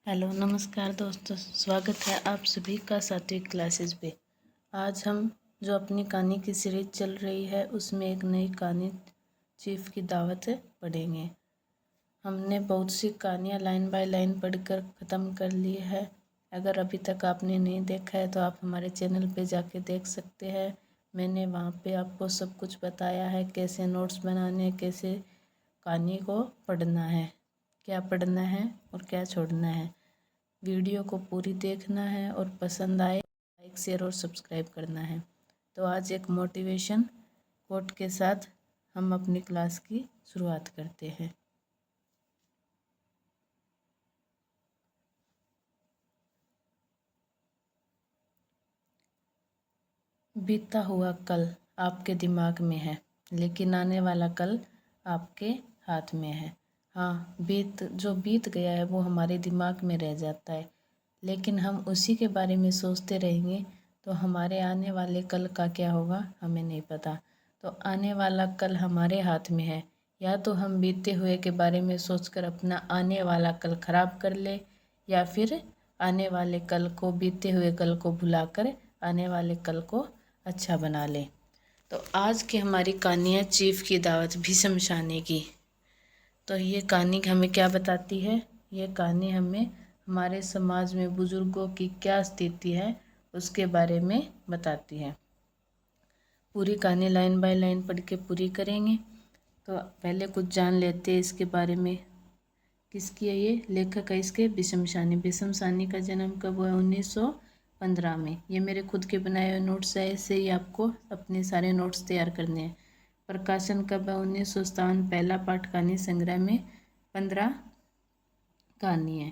Hello नमस्कार दोस्तों, स्वागत है आप सभी का सात्विक क्लासेस पे। आज हम जो अपनी कहानी की सीरीज चल रही है उसमें एक नई कहानी चीफ की दावत पढ़ेंगे। हमने बहुत सी कहानियाँ लाइन बाय लाइन पढ़कर ख़त्म कर ली है। अगर अभी तक आपने नहीं देखा है तो आप हमारे चैनल पे जाके देख सकते हैं। मैंने वहाँ पे आपको सब कुछ बताया है, कैसे नोट्स बनाने, कैसे कहानी को पढ़ना है, क्या पढ़ना है और क्या छोड़ना है। वीडियो को पूरी देखना है और पसंद आए लाइक शेयर और सब्सक्राइब करना है। तो आज एक मोटिवेशन कोट के साथ हम अपनी क्लास की शुरुआत करते हैं। बीता हुआ कल आपके दिमाग में है, लेकिन आने वाला कल आपके हाथ में है। हाँ, जो बीत गया है वो हमारे दिमाग में रह जाता है, लेकिन हम उसी के बारे में सोचते रहेंगे तो हमारे आने वाले कल का क्या होगा हमें नहीं पता। तो आने वाला कल हमारे हाथ में है। या तो हम बीते हुए के बारे में सोचकर अपना आने वाला कल खराब कर ले, या फिर आने वाले कल को, बीते हुए कल को भुलाकर आने वाले कल को अच्छा बना ले। तो आज की हमारी कहानी है चीफ की दावत भीष्म शानी की। तो ये कहानी हमें क्या बताती है? ये कहानी हमें हमारे समाज में बुजुर्गों की क्या स्थिति है उसके बारे में बताती है। पूरी कहानी लाइन बाय लाइन पढ़ के पूरी करेंगे। तो पहले कुछ जान लेते हैं इसके बारे में। किसकी है ये? लेखक है इसके भीष्म शानी। भीष्म शानी का जन्म कब हुआ? 1915 में। ये मेरे खुद के बनाए हुए नोट्स है, ऐसे ही आपको अपने सारे नोट्स तैयार करने हैं। प्रकाशन कब है? 1957। पहला पाठ कहानी संग्रह में 15 कहानी है।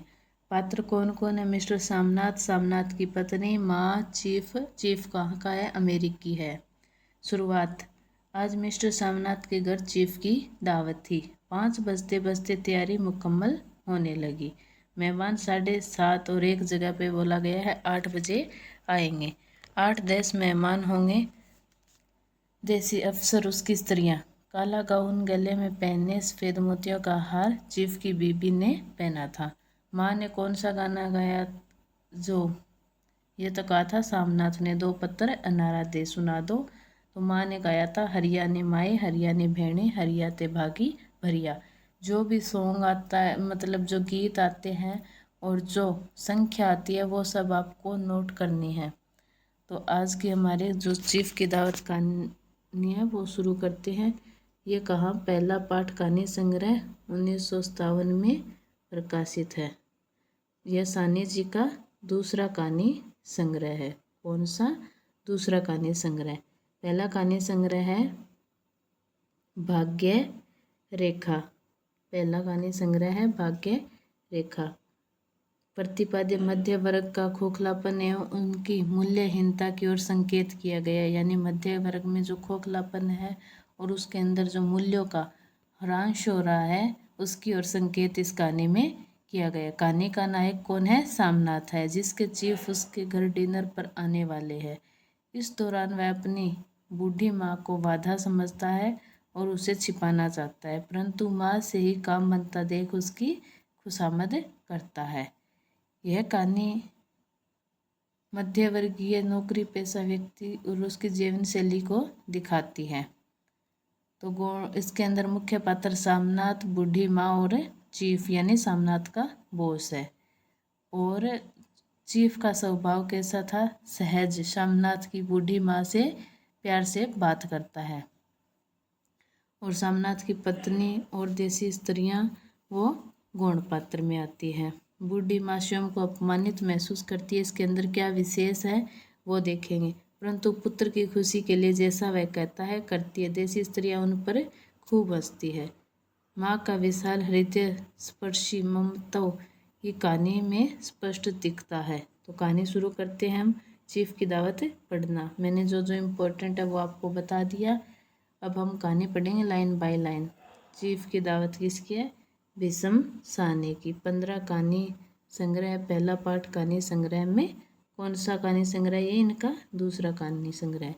पात्र कौन कौन है? मिस्टर सामनाथ, सामनाथ की पत्नी, माँ, चीफ कहाँ का है? अमेरिकी है। शुरुआत। आज मिस्टर सामनाथ के घर चीफ की दावत थी। 5 बजते बजते तैयारी मुकम्मल होने लगी। मेहमान 7:30 और एक जगह पे बोला गया है 8 बजे आएंगे। 8-10 मेहमान होंगे। देसी अफसर, उसकी स्त्रियां। काला गाउन गले में पहने सफेद मोतियों का हार चीफ की बीबी ने पहना था। माँ ने कौन सा गाना गाया? जो ये तो कहा था सामनाथ ने, 2 पत्तर अनारा दे सुना दो। तो माँ ने गाया था हरिया ने माए हरिया ने भेणे हरिया ते भागी भरिया। जो भी सॉन्ग आता है, मतलब जो गीत आते हैं और जो संख्या आती है वो सब आपको नोट करनी है। तो आज के हमारे जो चीफ की दावत कहानी है वो शुरू करते हैं। ये कहाँ? पहला पाठ कहानी संग्रह 1957 में प्रकाशित है। यह सानी जी का दूसरा कहानी संग्रह है। कौन सा? दूसरा कहानी संग्रह। पहला कहानी संग्रह है भाग्य रेखा। पहला कहानी संग्रह है भाग्य रेखा। प्रतिपाद्य मध्य वर्ग का खोखलापन एवं उनकी मूल्यहीनता की ओर संकेत किया गया है। यानी मध्य वर्ग में जो खोखलापन है और उसके अंदर जो मूल्यों का ह्रास हो रहा है उसकी ओर संकेत इस कहानी में किया गया। कहानी का नायक कौन है? सामनाथ है, जिसके चीफ उसके घर डिनर पर आने वाले हैं। इस दौरान वह अपनी बूढ़ी माँ को बाधा समझता है और उसे छिपाना चाहता है, परंतु माँ से ही काम बनता देख उसकी खुशामद करता है। यह कहानी मध्यवर्गीय नौकरी पेशा व्यक्ति और उसकी जीवन शैली को दिखाती है। तो इसके अंदर मुख्य पात्र सामनाथ, बूढ़ी माँ और चीफ, यानी सामनाथ का बॉस है। और चीफ का स्वभाव कैसा था? सहज। सामनाथ की बूढ़ी माँ से प्यार से बात करता है। और सामनाथ की पत्नी और देसी स्त्रियां वो गौण पात्र में आती है। बूढ़ी माँ स्वयं को अपमानित महसूस करती है। इसके अंदर क्या विशेष है वो देखेंगे, परंतु पुत्र की खुशी के लिए जैसा वह कहता है करती है। देसी स्त्रियां उन पर खूब हंसती है। माँ का विशाल हृदय स्पर्शी ममता की कहानी में स्पष्ट दिखता है। तो कहानी शुरू करते हैं हम। चीफ की दावत पढ़ना। मैंने जो जो इम्पोर्टेंट है वो आपको बता दिया। अब हम कहानी पढ़ेंगे लाइन बाय लाइन। चीफ की दावत किसकी है? भीष्म शानी की। 15 कहानी संग्रह। पहला पाठ कहानी संग्रह में कौन सा कहानी संग्रह? ये इनका दूसरा कहानी संग्रह।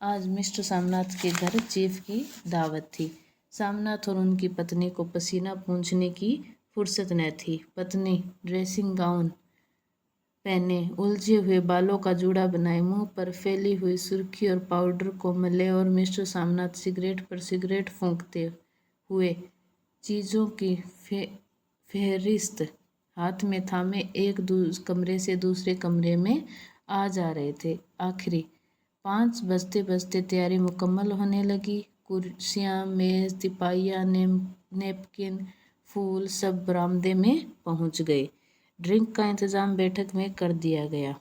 आज मिस्टर सामनाथ के घर चीफ की दावत थी। सामनाथ और उनकी पत्नी को पसीना पूंछने की फुर्सत न थी। पत्नी ड्रेसिंग गाउन पहने, उलझे हुए बालों का जूड़ा बनाए, मुंह पर फैली हुई सुर्खी और पाउडर को मले और मिस्टर सामनाथ सिगरेट पर सिगरेट फूंकते हुए चीज़ों की फेहरिस्त हाथ में थामे एक कमरे से दूसरे कमरे में आ जा रहे थे। आखिरी 5 बजते बजते तैयारी मुकम्मल होने लगी। कुर्सियाँ, मेज, तिपाहियाँ, नेपकिन, फूल सब बरामदे में पहुंच गए। ड्रिंक का इंतजाम बैठक में कर दिया गया।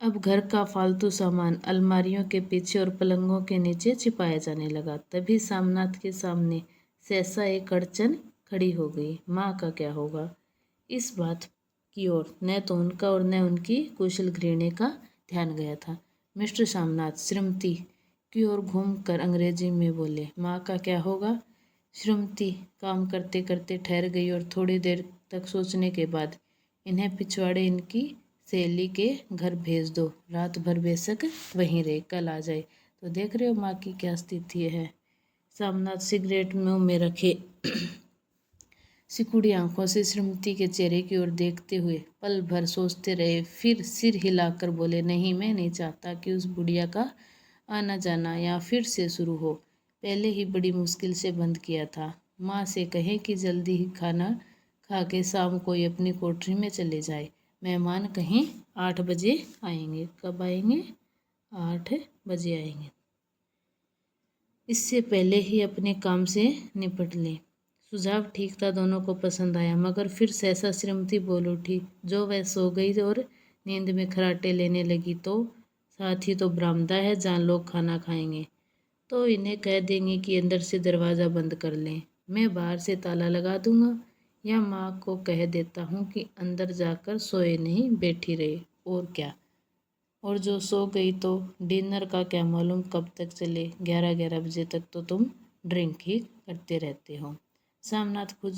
अब घर का फालतू सामान अलमारियों के पीछे और पलंगों के नीचे छिपाया जाने लगा। तभी सामनाथ के सामने सहसा एक अड़चन खड़ी हो गई। माँ का क्या होगा? इस बात की ओर न तो उनका और न उनकी कुशल गृहिणी का ध्यान गया था। मिस्टर सामनाथ श्रीमती की ओर घूमकर अंग्रेजी में बोले, माँ का क्या होगा? श्रीमती काम करते करते ठहर गई और थोड़ी देर तक सोचने के बाद, इन्हें पिछवाड़े इनकी सहेली के घर भेज दो, रात भर बेशक वहीं रहे, कल आ जाए। तो देख रहे हो माँ की क्या स्थिति है। सामनाथ सिगरेट मुंह में रखे सिकुड़ी आंखों से श्रीमती के चेहरे की ओर देखते हुए पल भर सोचते रहे, फिर सिर हिलाकर बोले, नहीं, मैं नहीं चाहता कि उस बुढ़िया का आना जाना या फिर से शुरू हो। पहले ही बड़ी मुश्किल से बंद किया था। माँ से कहें कि जल्दी ही खाना खा के शाम को ही अपनी कोठरी में चले जाए। मेहमान कहीं 8 बजे आएंगे। कब आएंगे? 8 बजे आएंगे। इससे पहले ही अपने काम से निपट लें। सुझाव ठीक था, दोनों को पसंद आया, मगर फिर सहसा श्रीमती बोल उठी। जो वह सो गई और नींद में खराटे लेने लगी तो साथ ही तो बरामदा है जहाँ लोग खाना खाएंगे। तो इन्हें कह देंगे कि अंदर से दरवाज़ा बंद कर लें, मैं बाहर से ताला लगा दूंगा, या माँ को कह देता हूँ कि अंदर जाकर सोए नहीं, बैठी रहे। और क्या? और जो सो गई तो डिनर का क्या मालूम कब तक चले, 11-11 बजे तक तो तुम ड्रिंक ही करते रहते हो। सामनाथ खुद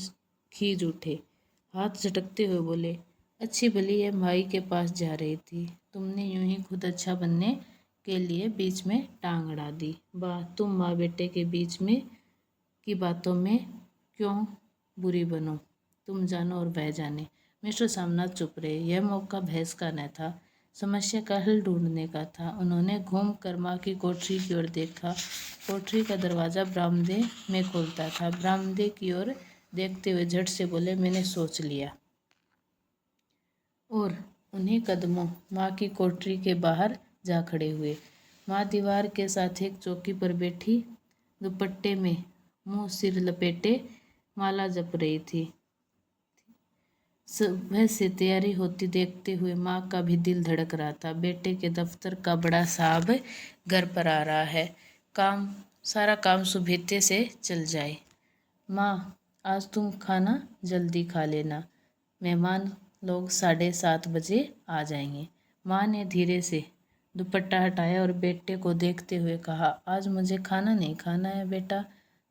खींच उठे, हाथ झटकते हुए बोले, अच्छी भली है भाई के पास जा रही थी, तुमने यूं ही खुद अच्छा बनने के लिए बीच में टांग अड़ा दी। वाह, तुम माँ बेटे के बीच में की बातों में क्यों बुरी बनो, तुम जानो और वह जाने। मिस्टर सामनाथ चुप रहे। यह मौका बहस का न था, समस्या का हल ढूंढने का था। उन्होंने घूम कर माँ की कोठरी की ओर देखा। कोठरी का दरवाज़ा बरामदे में खुलता था। बरामदे की ओर देखते हुए झट से बोले, मैंने सोच लिया। और उन्हीं कदमों माँ की कोठरी के बाहर जा खड़े हुए। माँ दीवार के साथ एक चौकी पर बैठी दुपट्टे में मुंह सिर लपेटे माला जप रही थी। सुबह से तैयारी होती देखते हुए माँ का भी दिल धड़क रहा था। बेटे के दफ्तर का बड़ा साहब घर पर आ रहा है, सारा काम सुबह से चल जाए। माँ, आज तुम खाना जल्दी खा लेना, मेहमान लोग 7:30 बजे आ जाएंगे। माँ ने धीरे से दुपट्टा हटाया और बेटे को देखते हुए कहा, आज मुझे खाना नहीं खाना है बेटा,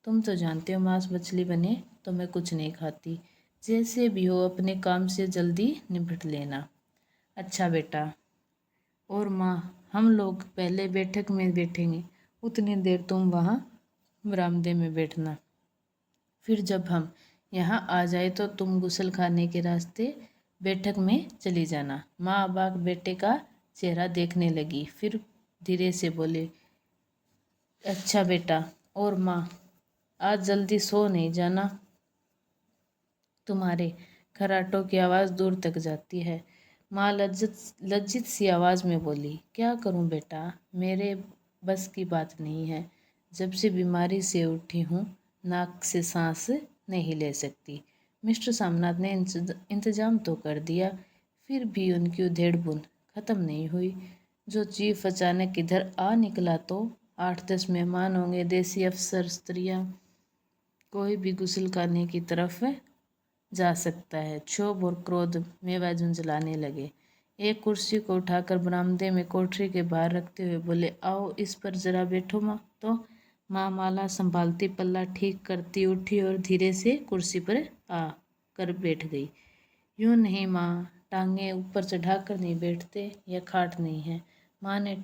तुम तो जानते हो मांस मछली बने तो मैं कुछ नहीं खाती, जैसे भी हो अपने काम से जल्दी निपट लेना। अच्छा बेटा। और माँ, हम लोग पहले बैठक में बैठेंगे, उतनी देर तुम वहाँ बरामदे में बैठना, फिर जब हम यहाँ आ जाए तो तुम गुसल खाने के रास्ते बैठक में चली जाना। माँ अबाक बेटे का चेहरा देखने लगी, फिर धीरे से बोले, अच्छा बेटा। और माँ, आज जल्दी सो नहीं जाना, तुम्हारे खराटों की आवाज़ दूर तक जाती है। माँ लज्जित सी आवाज़ में बोली, क्या करूँ बेटा, मेरे बस की बात नहीं है, जब से बीमारी से उठी हूँ नाक से सांस नहीं ले सकती। मिस्टर सामनाथ ने इंतजाम तो कर दिया, फिर भी उनकी उधेड़-बुन ख़त्म नहीं हुई। जो चीफ अचानक इधर आ निकला तो 8-10 मेहमान होंगे, देसी अफसर, स्त्रियाँ, कोई भी गुस्ल खाने की तरफ जा सकता है। क्षोभ और क्रोध मेवा झुंझलाने लगे। एक कुर्सी को उठाकर बरामदे में कोठरी के बाहर रखते हुए बोले, आओ इस पर जरा बैठो माँ। तो माँ माला संभालती पल्ला ठीक करती उठी और धीरे से कुर्सी पर आ कर बैठ गई। यूँ नहीं माँ, टांगे ऊपर चढ़ाकर नहीं बैठते, यह खाट नहीं है। माँ ने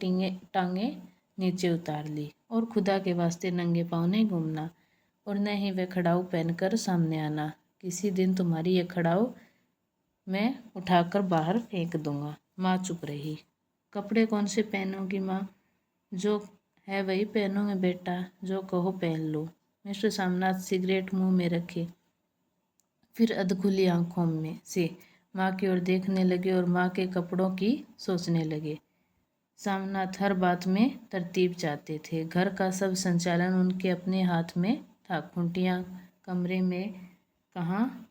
टांगे नीचे उतार ली। और खुदा के वास्ते नंगे पाँव नहीं घूमना, और न ही वे खड़ाऊ पहनकर सामने आना। किसी दिन तुम्हारी ये खड़ाऊ मैं उठाकर बाहर फेंक दूंगा। माँ चुप रही। कपड़े कौन से पहनोगी माँ? जो है वही पहनूंगी बेटा, जो कहो पहन लो। मिस्टर सामनाथ सिगरेट मुंह में रखे, फिर अधखुली आंखों में से माँ की ओर देखने लगे और माँ के कपड़ों की सोचने लगे। सामनाथ हर बात में तरतीब चाहते थे। घर का सब संचालन उनके अपने हाथ में था। खूंटियाँ कमरे में कहाँ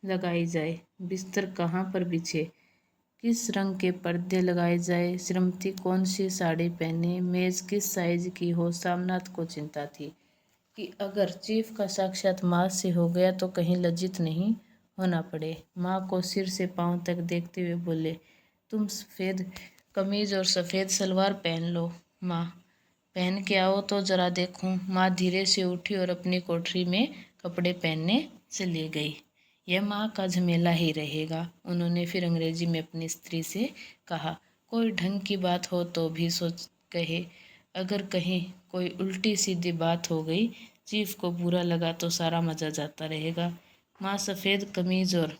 लगाई जाए, बिस्तर कहाँ पर बिछे, किस रंग के पर्दे लगाए जाए, श्रीमती कौन सी साड़ी पहने, मेज किस साइज की हो। सामनाथ को चिंता थी कि अगर चीफ का साक्षात माँ से हो गया तो कहीं लज्जित नहीं होना पड़े। माँ को सिर से पांव तक देखते हुए बोले, तुम सफ़ेद कमीज और सफ़ेद सलवार पहन लो। माँ, पहन के आओ तो जरा देखूं। माँ धीरे से उठी और अपनी कोठरी में कपड़े पहनने चली गई। यह माँ का झमेला ही रहेगा, उन्होंने फिर अंग्रेजी में अपनी स्त्री से कहा। कोई ढंग की बात हो तो भी सोच कहे, अगर कहीं कोई उल्टी सीधी बात हो गई, चीफ को बुरा लगा तो सारा मजा जाता रहेगा। माँ सफ़ेद कमीज और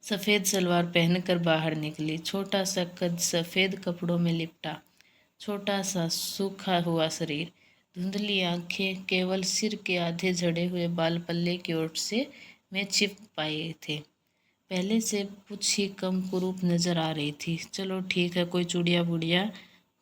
सफ़ेद सलवार पहनकर बाहर निकली। छोटा सा कद सफ़ेद कपड़ों में लिपटा, छोटा सा सूखा हुआ शरीर, धुंधली आंखें, केवल सिर के आधे झड़े हुए बाल पल्ले की ओर से में छिप पाए थे। पहले से कुछ ही कम कुरूप नजर आ रही थी। चलो ठीक है, कोई चूड़िया बुड़िया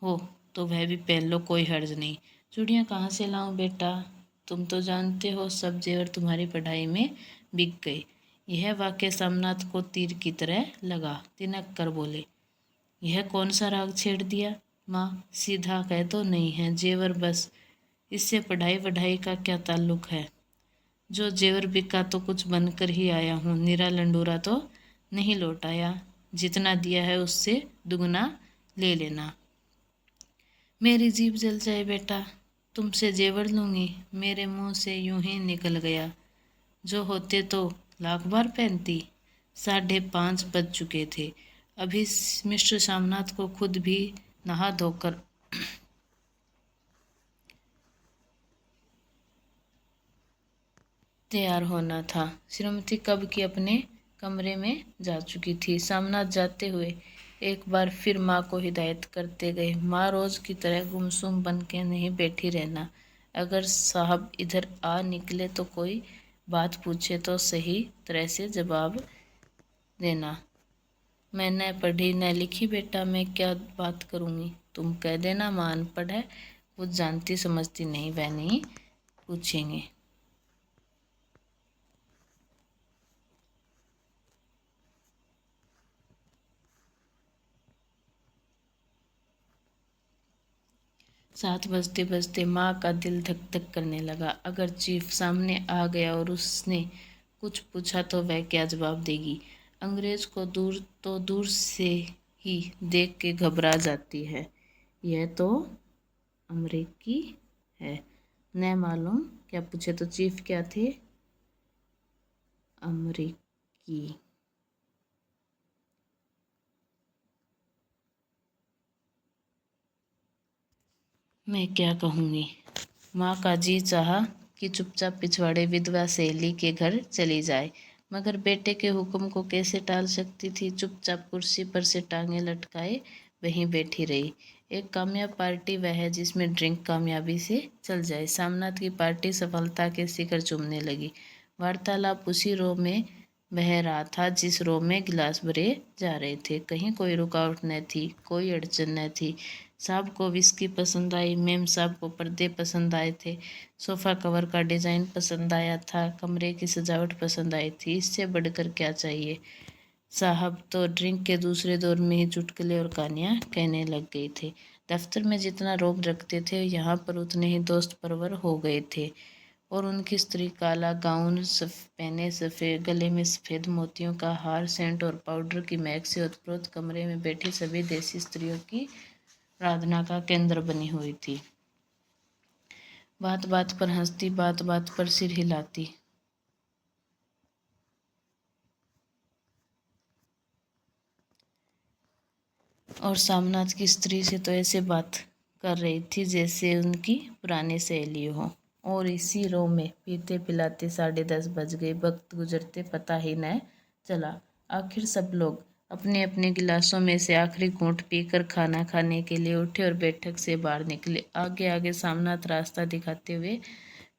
हो तो वह भी पहन लो, कोई हर्ज नहीं। चूड़ियाँ कहाँ से लाऊं बेटा? तुम तो जानते हो सब जेवर तुम्हारी पढ़ाई में बिक गए। यह वाक्य सामनाथ को तीर की तरह लगा। तिनक कर बोले, यह कौन सा राग छेड़ दिया? माँ, सीधा कह तो नहीं है, जेवर बस। इससे पढ़ाई वढ़ाई का क्या ताल्लुक है? जो जेवर बिका तो कुछ बनकर ही आया हूँ, निरा लंडूरा तो नहीं लौट आया। जितना दिया है उससे दुगना ले लेना। मेरी जीभ जल जाए बेटा, तुमसे जेवर लूँगी। मेरे मुंह से यूं ही निकल गया, जो होते तो लाख बार पहनती। 5:30 बज चुके थे। अभी मिस्टर सामनाथ को खुद भी नहा धोकर तैयार होना था। श्रीमती कब की अपने कमरे में जा चुकी थी। सामनाथ जाते हुए एक बार फिर माँ को हिदायत करते गए, माँ रोज की तरह गुमसुम बन के नहीं बैठी रहना। अगर साहब इधर आ निकले तो कोई बात पूछे तो सही तरह से जवाब देना। मैं न पढ़ी न लिखी बेटा, मैं क्या बात करूँगी? तुम कह देना माँ अनपढ़ है, कुछ जानती समझती नहीं, वह नहीं पूछेंगे। सात बजते बजते माँ का दिल धक धक करने लगा। अगर चीफ सामने आ गया और उसने कुछ पूछा तो वह क्या जवाब देगी? अंग्रेज को दूर से ही देख के घबरा जाती है। यह तो अमरीकी है। न मालूम क्या पूछे तो चीफ क्या थे? अमरीकी। मैं क्या कहूँगी? माँ का जी चाहा कि चुपचाप पिछवाड़े विधवा सहेली के घर चली जाए, मगर बेटे के हुक्म को कैसे टाल सकती थी। चुपचाप कुर्सी पर से टांगें लटकाए वहीं बैठी रही। एक कामयाब पार्टी वह है जिसमें ड्रिंक कामयाबी से चल जाए। सामनाथ की पार्टी सफलता के शिखर चूमने लगी। वार्तालाप उसी रो में बह रहा था जिस रो में गिलास भरे जा रहे थे। कहीं कोई रुकावट न थी, कोई अड़चन न थी। साहब को विस्की पसंद आई, मेम साहब को पर्दे पसंद आए थे, सोफ़ा कवर का डिज़ाइन पसंद आया था, कमरे की सजावट पसंद आई थी। इससे बढ़कर क्या चाहिए? साहब तो ड्रिंक के दूसरे दौर में ही चुटकुले और कहानियाँ कहने लग गए थे। दफ्तर में जितना रोब रखते थे, यहाँ पर उतने ही दोस्त परवर हो गए थे। और उनकी स्त्री काला गाउन पहने, सफ़ेद गले में सफ़ेद मोतियों का हार, सेंट और पाउडर की महक से ओतप्रोत कमरे में बैठी सभी देसी स्त्रियों की आराधना का केंद्र बनी हुई थी। बात बात पर हंसती, बात बात पर सिर हिलाती। और सामनाथ की स्त्री से तो ऐसे बात कर रही थी जैसे उनकी पुरानी सहेली हो। और इसी रो में पीते पिलाते 10:30 बज गए। वक्त गुजरते पता ही न चला। आखिर सब लोग अपने अपने गिलासों में से आखिरी घूंट पीकर खाना खाने के लिए उठे और बैठक से बाहर निकले। आगे आगे सामनाथ रास्ता दिखाते हुए,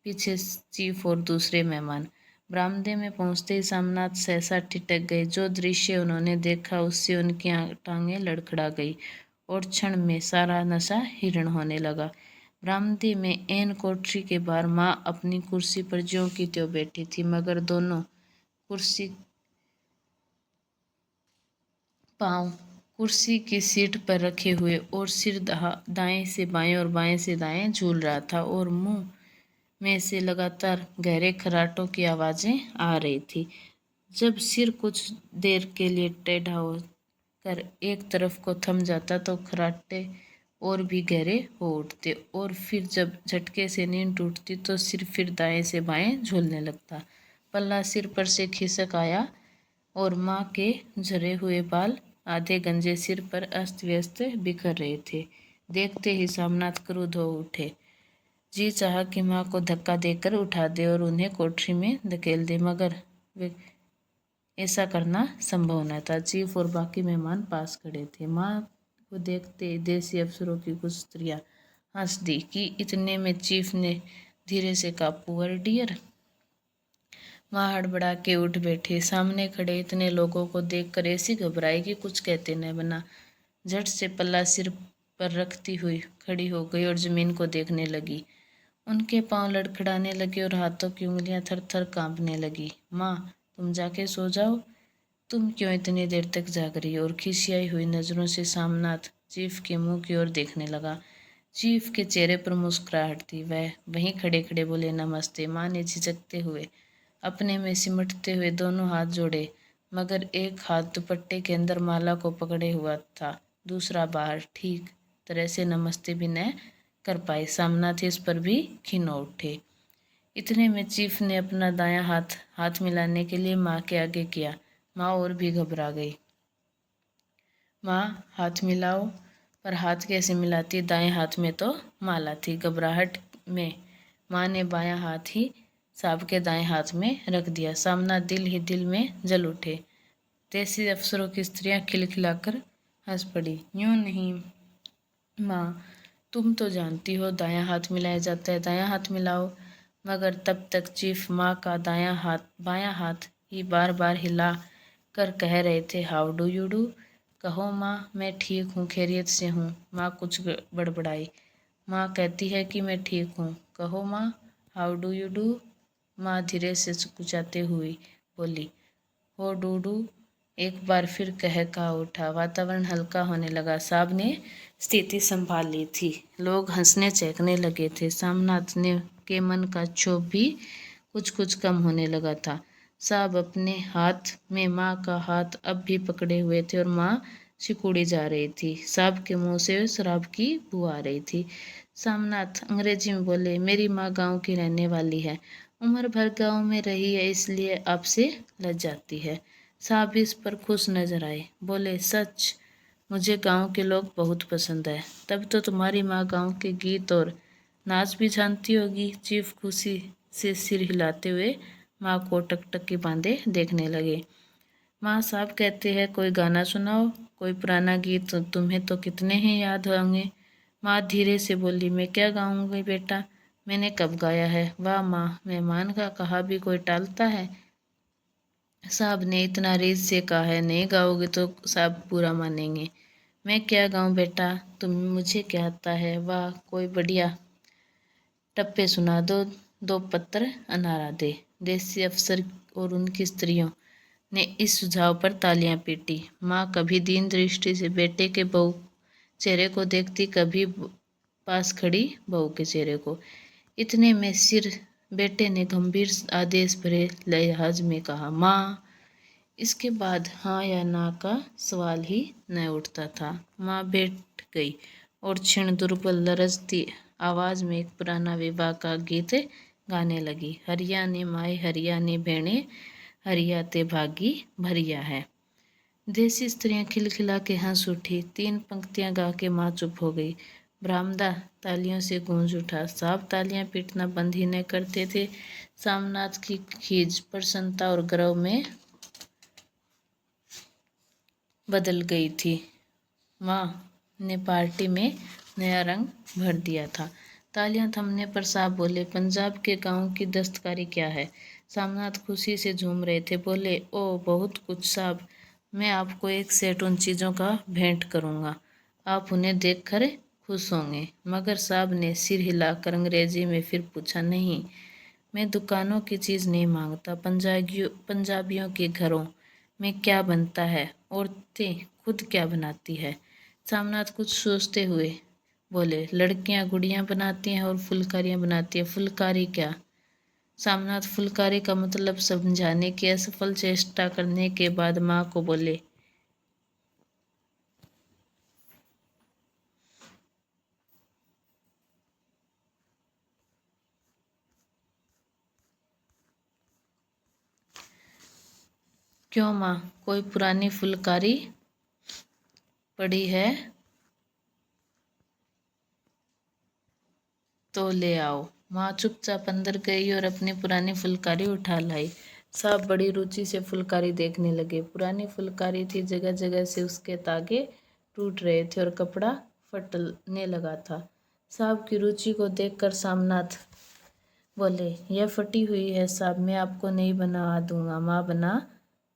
पीछे चीफ और दूसरे मेहमान। बरामदे में पहुंचते ही सामनाथ सहसा ठिठक गए। जो दृश्य उन्होंने देखा उससे उनकी टांगें लड़खड़ा गई और क्षण में सारा नशा हिरण होने लगा। बरामदे में एन कोठरी के बाहर माँ अपनी कुर्सी पर ज्यों की त्यों बैठी थी, मगर दोनों कुर्सी पांव कुर्सी की सीट पर रखे हुए और सिर दाएं से बाएं और बाएं से दाएं झूल रहा था और मुंह में से लगातार गहरे खराटों की आवाजें आ रही थी। जब सिर कुछ देर के लिए टेढ़ा होकर एक तरफ को थम जाता तो खराटे और भी गहरे हो उठते और फिर जब झटके से नींद टूटती तो सिर फिर दाएं से बाएं झूलने लगता। पल्ला सिर पर से खिसक आया और माँ के झरे हुए बाल आधे गंजे सिर पर अस्त व्यस्त बिखर रहे थे। देखते ही सामनाथ क्रुद्ध हो उठे। जी चाहा कि माँ को धक्का देकर उठा दे और उन्हें कोठरी में धकेल दे, मगर ऐसा करना संभव न था। चीफ और बाकी मेहमान पास खड़े थे। माँ को देखते देसी अफसरों की कुछ स्त्रियां हंस दी कि इतने में चीफ ने धीरे से कहा, पुअर डियर। माँ हड़बड़ा के उठ बैठी। सामने खड़े इतने लोगों को देखकर ऐसी घबराई कि कुछ कहते न बना। झट से पल्ला सिर पर रखती हुई खड़ी हो गई और जमीन को देखने लगी। उनके पांव लड़खड़ाने लगे और हाथों की उंगलियां थर थर कांपने लगी। माँ, तुम जाके सो जाओ। तुम क्यों इतनी देर तक जाग रही हो? और खिसियाई हुई नजरों से सामनाथ चीफ के मुंह की ओर देखने लगा। चीफ के चेहरे पर मुस्कुराहट थी। वह वहीं खड़े खड़े बोले, नमस्ते। माँ ने झिझकते हुए अपने में सिमटते हुए दोनों हाथ जोड़े, मगर एक हाथ दुपट्टे के अंदर माला को पकड़े हुआ था, दूसरा बाहर। ठीक तरह से नमस्ते भी न कर पाए। सामनाथ इस पर भी खिन्न हो उठे। इतने में चीफ ने अपना दायां हाथ मिलाने के लिए माँ के आगे किया। माँ और भी घबरा गई। माँ, हाथ मिलाओ। पर हाथ कैसे मिलाती? दाएं हाथ में तो माला थी। घबराहट में माँ ने बायां हाथ ही साहब के दाएं हाथ में रख दिया। सामना दिल ही दिल में जल उठे। देसी अफसरों की स्त्रियां खिलखिलाकर हंस पड़ी। यूं नहीं माँ, तुम तो जानती हो दायां हाथ मिलाया जाता है, दायां हाथ मिलाओ। मगर तब तक चीफ माँ का बायां हाथ ही बार बार हिला कर कह रहे थे, हाउ डू यू डू। कहो माँ, मैं ठीक हूँ, खैरियत से हूँ। माँ कुछ बड़बड़ाई। माँ कहती है कि मैं ठीक हूँ। कहो माँ, हाउ डू यू डू। माँ धीरे से कुचाते हुए बोली, हो डू डू। एक बार फिर कह उठा। वातावरण हल्का होने लगा। साहब ने स्थिति संभाल ली थी। लोग हंसने चहकने लगे थे। सामनाथ ने के मन का क्षोभ भी कुछ कुछ कम होने लगा था। साहब अपने हाथ में माँ का हाथ अब भी पकड़े हुए थे और माँ सिकुड़ी जा रही थी। साहब के मुंह से शराब की बू आ रही थी। सामनाथ अंग्रेजी में बोले, मेरी माँ गांव की रहने वाली है, उम्र भर गांव में रही है, इसलिए आपसे लज जाती है। साहब इस पर खुश नजर आए। बोले, सच? मुझे गांव के लोग बहुत पसंद है। तब तो तुम्हारी माँ गांव के गीत और नाच भी जानती होगी। चीफ खुशी से सिर हिलाते हुए माँ को टकटक के बांधे देखने लगे। माँ, साहब कहते हैं कोई गाना सुनाओ, कोई पुराना गीत, तुम्हें तो कितने ही याद होंगे। माँ धीरे से बोली, मैं क्या गाऊंगी बेटा, मैंने कब गाया है। वाह माँ, मेहमान का कहा भी कोई टालता है। साहब ने इतना रीझ से कहा है, नहीं गाओगे तो साहब बुरा मानेंगे। मैं क्या गाऊं बेटा, तुम मुझे क्या आता है। वाह, कोई बढ़िया टप्पे सुना दो, दो पत्र अनारा दे। देसी अफसर और उनकी स्त्रियों ने इस सुझाव पर तालियां पीटी। माँ कभी दीन दृष्टि से बेटे के बहू चेहरे को देखती, कभी पास खड़ी बहू के चेहरे को। इतने में सिर बेटे ने गंभीर आदेश भरे लहज में कहा, माँ। इसके बाद हाँ या ना का सवाल ही न उठता था। माँ बैठ गई और क्षण दुर्बल लरजती आवाज में एक पुराना विवाह का गीत गाने लगी। हरिया ने माए, हरिया ने भेणे, हरिया ते भागी भरिया है। देसी स्त्रियां खिलखिला के हंस उठी। 3 पंक्तियां गा के माँ चुप हो गई। बरामदा तालियों से गूंज उठा। साहब तालियां पीटना बंद ही न करते थे। सामनाथ की खीज प्रसन्नता और गर्व में बदल गई थी। माँ ने पार्टी में नया रंग भर दिया था। तालियां थमने पर साहब बोले, पंजाब के गांव की दस्तकारी क्या है? सामनाथ खुशी से झूम रहे थे। बोले, ओ बहुत कुछ साहब, मैं आपको एक सेट उन चीज़ों का भेंट करूंगा, आप उन्हें देखकर खुश होंगे। मगर साहब ने सिर हिलाकर अंग्रेजी में फिर पूछा, नहीं, मैं दुकानों की चीज़ नहीं मांगता। पंजाबियों के घरों में क्या बनता है, औरतें खुद क्या बनाती है? सामनाथ कुछ सोचते हुए बोले, लड़कियां गुड़ियां बनाती हैं और फुलकारियां बनाती हैं। फुलकारी क्या? सामनाथ फुलकारी का मतलब समझाने की असफल चेष्टा करने के बाद माँ को बोले, क्यों माँ, कोई पुरानी फुलकारी पड़ी है तो ले आओ। माँ चुपचाप अंदर गई और अपनी पुरानी फुलकारी उठा लाई। साहब बड़ी रुचि से फुलकारी देखने लगे। पुरानी फुलकारी थी, जगह जगह से उसके तागे टूट रहे थे और कपड़ा फटने लगा था। साहब की रुचि को देखकर सामनाथ बोले, यह फटी हुई है साहब, मैं आपको नहीं बना दूंगा, माँ बना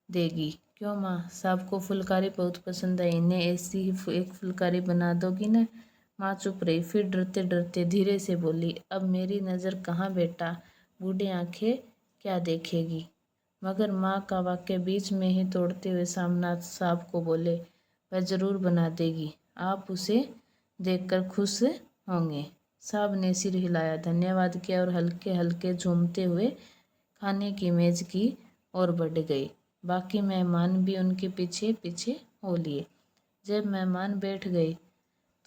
देगी। क्यों माँ, साहब को फुलकारी बहुत पसंद है, इन्हें ऐसी ही एक फुलकारी बना दोगी ना? माँ चुप रही, फिर डरते डरते धीरे से बोली, अब मेरी नज़र कहाँ बेटा, बूढ़ी आंखें क्या देखेगी? मगर माँ का वाक्य बीच में ही तोड़ते हुए सामनाथ साहब को बोले, वह जरूर बना देगी, आप उसे देखकर खुश होंगे। साहब ने सिर हिलाया, धन्यवाद किया और हल्के हल्के झूमते हुए खाने की मेज की ओर बढ़ गई। बाकी मेहमान भी उनके पीछे पीछे हो लिए। जब मेहमान बैठ गए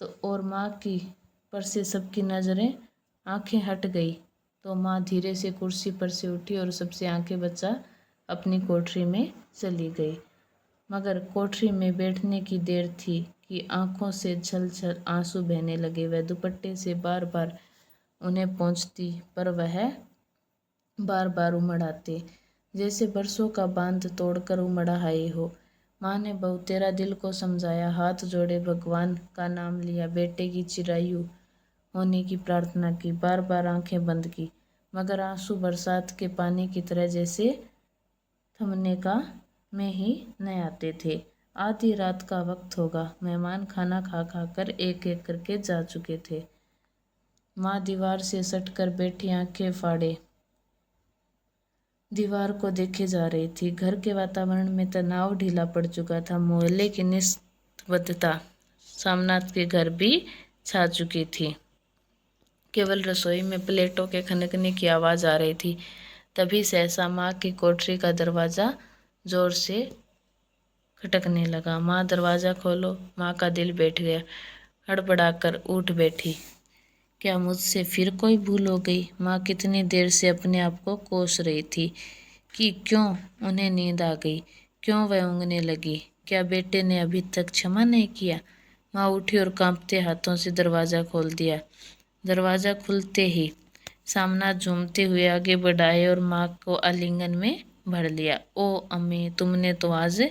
तो और माँ की पर से सबकी नज़रें आंखें हट गई तो माँ धीरे से कुर्सी पर से उठी और सबसे आंखें बचा अपनी कोठरी में चली गई। मगर कोठरी में बैठने की देर थी कि आंखों से छल छल आंसू बहने लगे। वह दुपट्टे से बार बार उन्हें पहुँचती पर वह बार बार उमड़ आते, जैसे बरसों का बांध तोड़कर उमड़ आए हो। माँ ने बहुतेरा दिल को समझाया, हाथ जोड़े भगवान का नाम लिया, बेटे की चिरायु होने की प्रार्थना की, बार बार आंखें बंद की, मगर आंसू बरसात के पानी की तरह जैसे थमने का में ही न आते थे। आधी रात का वक्त होगा। मेहमान खाना खा खा कर एक एक करके जा चुके थे। माँ दीवार से सटकर बैठी आंखें फाड़े दीवार को देखे जा रही थी। घर के वातावरण में तनाव ढीला पड़ चुका था। मोहल्ले की निस्तब्धता सामनाथ के घर भी छा चुकी थी। केवल रसोई में प्लेटों के खनकने की आवाज़ आ रही थी। तभी सहसा माँ की कोठरी का दरवाज़ा जोर से खटकने लगा। माँ, दरवाज़ा खोलो। माँ का दिल बैठ गया। हड़बड़ाकर उठ बैठी। क्या मुझसे फिर कोई भूल हो गई? माँ कितनी देर से अपने आप को कोस रही थी कि क्यों उन्हें नींद आ गई, क्यों वह ऊँघने लगी। क्या बेटे ने अभी तक क्षमा नहीं किया? माँ उठी और कांपते हाथों से दरवाज़ा खोल दिया। दरवाज़ा खुलते ही सामना झूमते हुए आगे बढ़ाए और माँ को आलिंगन में भर लिया। ओ अम्मी, तुमने तो आज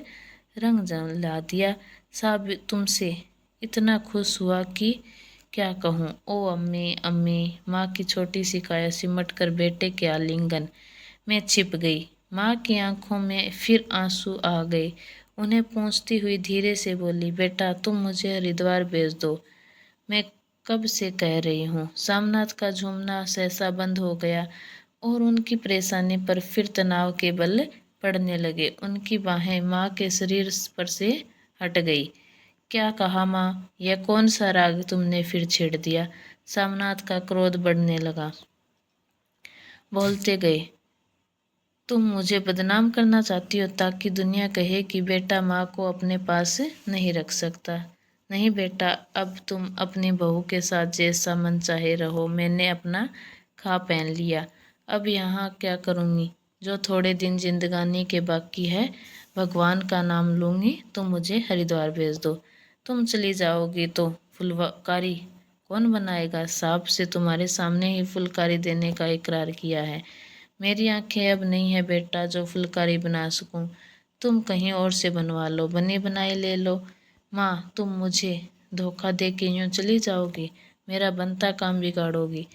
रंग जला दिया। साहब तुमसे इतना खुश हुआ कि क्या कहूँ। ओ अम्मी, अम्मी। माँ की छोटी सी काया सिमट कर बेटे के आलिंगन में छिप गई। माँ की आंखों में फिर आंसू आ गए। उन्हें पोंछती हुई धीरे से बोली, बेटा तुम मुझे हरिद्वार भेज दो, मैं कब से कह रही हूँ। सामनाथ का झूमना सहसा बंद हो गया और उनकी परेशानी पर फिर तनाव के बल पड़ने लगे। उनकी बाहें माँ के शरीर पर से हट गई। क्या कहा माँ? यह कौन सा राग तुमने फिर छेड़ दिया? सामनाथ का क्रोध बढ़ने लगा। बोलते गए, तुम मुझे बदनाम करना चाहती हो ताकि दुनिया कहे कि बेटा माँ को अपने पास नहीं रख सकता। नहीं बेटा, अब तुम अपनी बहू के साथ जैसा मन चाहे रहो। मैंने अपना खा पहन लिया। अब यहाँ क्या करूँगी? जो थोड़े दिन जिंदगानी के बाकी है, भगवान का नाम लूँगी। तुम मुझे हरिद्वार भेज दो। तुम चली जाओगी तो फुलकारी कौन बनाएगा? साहब से तुम्हारे सामने ही फुलकारी देने का इकरार किया है। मेरी आंखें अब नहीं है बेटा जो फुलकारी बना सकूं। तुम कहीं और से बनवा लो, बनी बनाई ले लो। माँ, तुम मुझे धोखा दे के यूं चली जाओगी, मेरा बनता काम बिगाड़ोगी।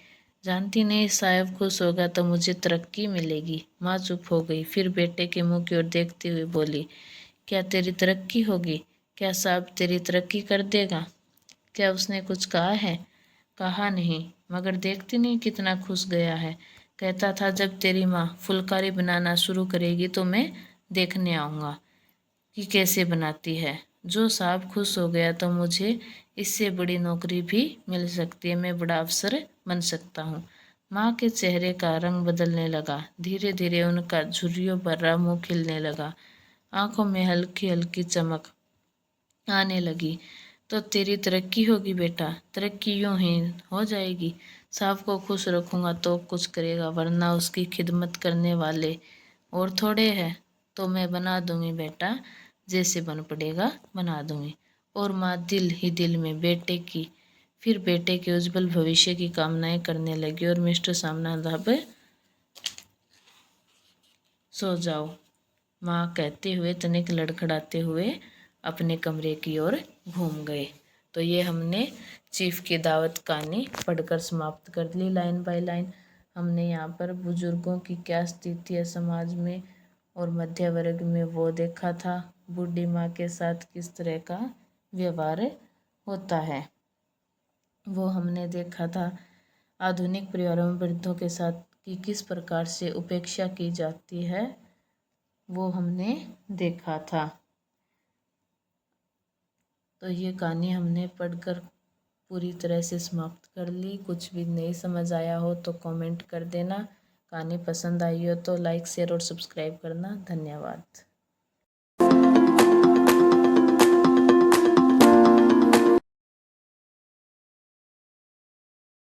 जानती नहीं साहब खुश होगा तो मुझे तरक्की मिलेगी। माँ चुप हो गई, फिर बेटे के मुंह की ओर देखते हुए बोली, क्या तेरी तरक्की होगी? क्या साहब तेरी तरक्की कर देगा? क्या उसने कुछ कहा है? कहा नहीं, मगर देखती नहीं कितना खुश गया है। कहता था जब तेरी माँ फुलकारी बनाना शुरू करेगी तो मैं देखने आऊँगा कि कैसे बनाती है। जो साहब खुश हो गया तो मुझे इससे बड़ी नौकरी भी मिल सकती है, मैं बड़ा अफसर बन सकता हूँ। माँ के चेहरे का रंग बदलने लगा, धीरे धीरे उनका झुर्रियों भरा मुंह खिलने लगा, आंखों में हल्की हल्की चमक आने लगी। तो तेरी तरक्की होगी बेटा, तरक्की यूं ही हो जाएगी। साहब को खुश रखूंगा तो कुछ करेगा, वरना उसकी खिदमत करने वाले और थोड़े हैं। तो मैं बना दूंगी बेटा, जैसे बन पड़ेगा बना दूंगी। और माँ दिल ही दिल में बेटे के उज्जवल भविष्य की कामनाएं करने लगी। और मिस्टर सामना सो जाओ, माँ कहते हुए तनिक लड़खड़ाते हुए अपने कमरे की ओर घूम गए। तो ये हमने चीफ की दावत कहानी पढ़कर समाप्त कर ली लाइन बाय लाइन। हमने यहाँ पर बुजुर्गों की क्या स्थिति है समाज में और मध्य वर्ग में वो देखा था। बूढ़ी माँ के साथ किस तरह का व्यवहार होता है वो हमने देखा था। आधुनिक परिवारों में वृद्धों के साथ की किस प्रकार से उपेक्षा की जाती है वो हमने देखा था। तो ये कहानी हमने पढ़कर पूरी तरह से समाप्त कर ली। कुछ भी नहीं समझ आया हो तो कमेंट कर देना। कहानी पसंद आई हो तो लाइक शेयर और सब्सक्राइब करना। धन्यवाद।